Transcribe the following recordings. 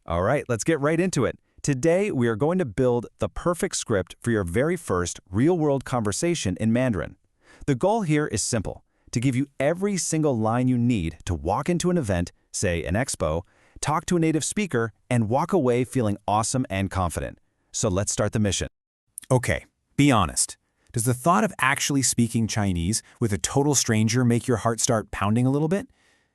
All right, let's get right into it. Today, we are going to build the perfect script for your very first real-world conversation in Mandarin. The goal here is simple, to give you every single line you need to walk into an event, say an expo, talk to a native speaker, and walk away feeling awesome and confident. So let's start the mission. Okay, be honest. Does the thought of actually speaking Chinese with a total stranger make your heart start pounding a little bit?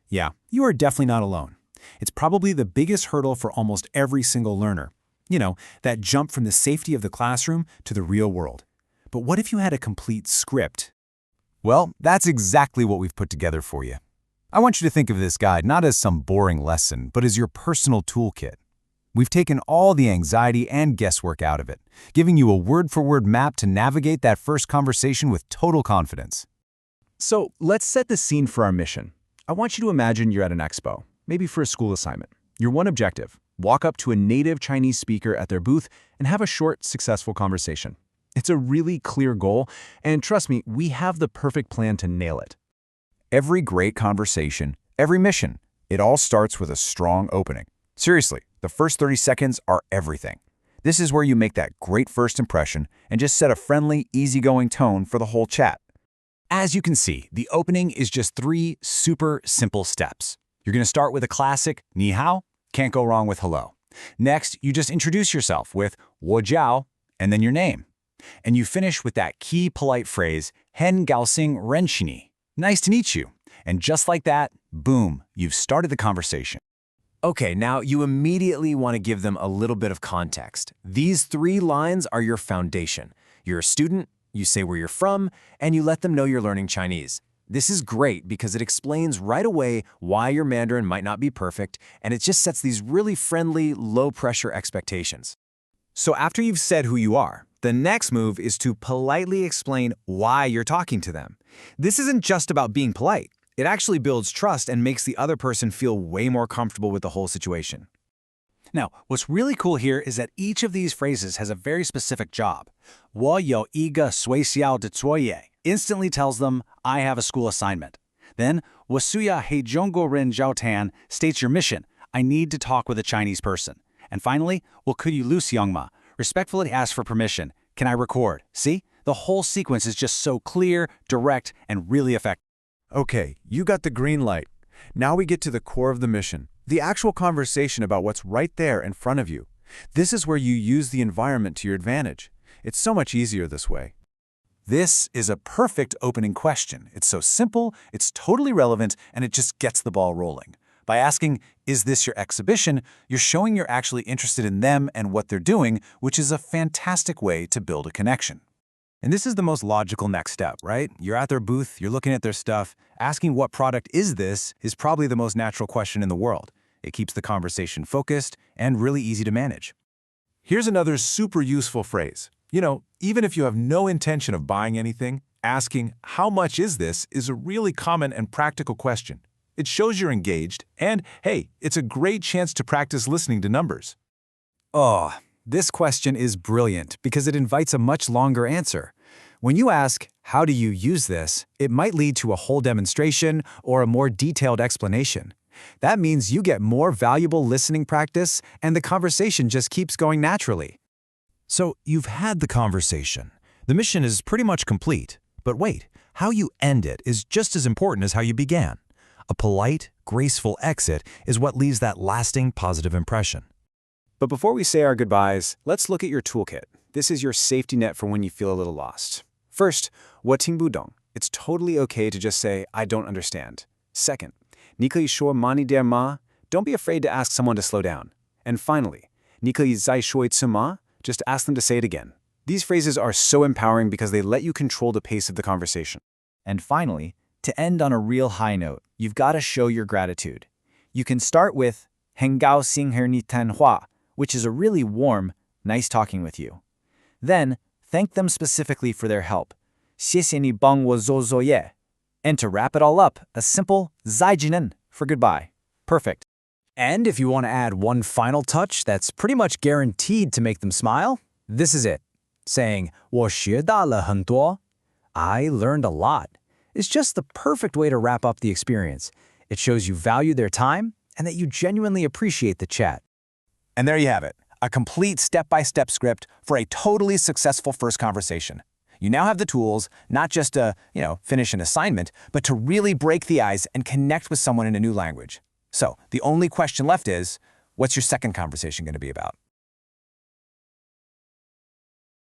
Yeah, you are definitely not alone. It's probably the biggest hurdle for almost every single learner. You know, that jump from the safety of the classroom to the real world. But what if you had a complete script? Well, that's exactly what we've put together for you. I want you to think of this guide not as some boring lesson, but as your personal toolkit. We've taken all the anxiety and guesswork out of it, giving you a word-for-word map to navigate that first conversation with total confidence. So let's set the scene for our mission. I want you to imagine you're at an expo, maybe for a school assignment. Your one objective, walk up to a native Chinese speaker at their booth and have a short, successful conversation. It's a really clear goal, and trust me, we have the perfect plan to nail it. Every great conversation, every mission, it all starts with a strong opening. Seriously, the first 30 seconds are everything. This is where you make that great first impression and just set a friendly, easygoing tone for the whole chat. As you can see, the opening is just 3 super simple steps. You're going to start with a classic ni hao, can't go wrong with hello. Next, you just introduce yourself with wo jiao and then your name. And you finish with that key polite phrase, hen gaoxing renxini, nice to meet you. And just like that, boom, you've started the conversation. Okay, now you immediately want to give them a little bit of context. These 3 lines are your foundation. You're a student, you say where you're from, and you let them know you're learning Chinese. This is great because it explains right away why your Mandarin might not be perfect, and it just sets these really friendly, low-pressure expectations. So after you've said who you are, the next move is to politely explain why you're talking to them. This isn't just about being polite. It actually builds trust and makes the other person feel way more comfortable with the whole situation. Now, what's really cool here is that each of these phrases has a very specific job. 我有一个学校的作业 instantly tells them, I have a school assignment. Then, 我需要和中国人交谈 states your mission, I need to talk with a Chinese person. And finally, 我可以录像吗 respectfully ask for permission. Can I record? See? The whole sequence is just so clear, direct, and really effective. Okay, you got the green light. Now we get to the core of the mission, the actual conversation about what's right there in front of you. This is where you use the environment to your advantage. It's so much easier this way. This is a perfect opening question. It's so simple, it's totally relevant, and it just gets the ball rolling. By asking, is this your exhibition, you're showing you're actually interested in them and what they're doing, which is a fantastic way to build a connection. And this is the most logical next step, right? You're at their booth, you're looking at their stuff. Asking what product is this is probably the most natural question in the world. It keeps the conversation focused and really easy to manage. Here's another super useful phrase. You know, even if you have no intention of buying anything, asking, how much is this, is a really common and practical question. It shows you're engaged, and hey, it's a great chance to practice listening to numbers. Oh, this question is brilliant because it invites a much longer answer. When you ask, how do you use this, it might lead to a whole demonstration or a more detailed explanation. That means you get more valuable listening practice and the conversation just keeps going naturally. So you've had the conversation. The mission is pretty much complete. But wait, how you end it is just as important as how you began. A polite, graceful exit is what leaves that lasting positive impression. But before we say our goodbyes, let's look at your toolkit. This is your safety net for when you feel a little lost. First, 我听不懂. It's totally okay to just say, I don't understand. Second, 你可以说慢一点吗? Don't be afraid to ask someone to slow down. And finally, 你可以再说一次吗? Just ask them to say it again. These phrases are so empowering because they let you control the pace of the conversation. And finally, to end on a real high note, you've got to show your gratitude. You can start with 很高兴和你谈话, which is a really warm, nice talking with you. Then, thank them specifically for their help. 谢谢你帮我做作业. And to wrap it all up, a simple 再见 for goodbye. Perfect. And if you want to add one final touch that's pretty much guaranteed to make them smile, this is it. Saying 我学到了很多, I learned a lot, is just the perfect way to wrap up the experience. It shows you value their time and that you genuinely appreciate the chat. And there you have it, a complete step-by-step script for a totally successful first conversation. You now have the tools, not just to, finish an assignment, but to really break the ice and connect with someone in a new language. So the only question left is, what's your second conversation going to be about?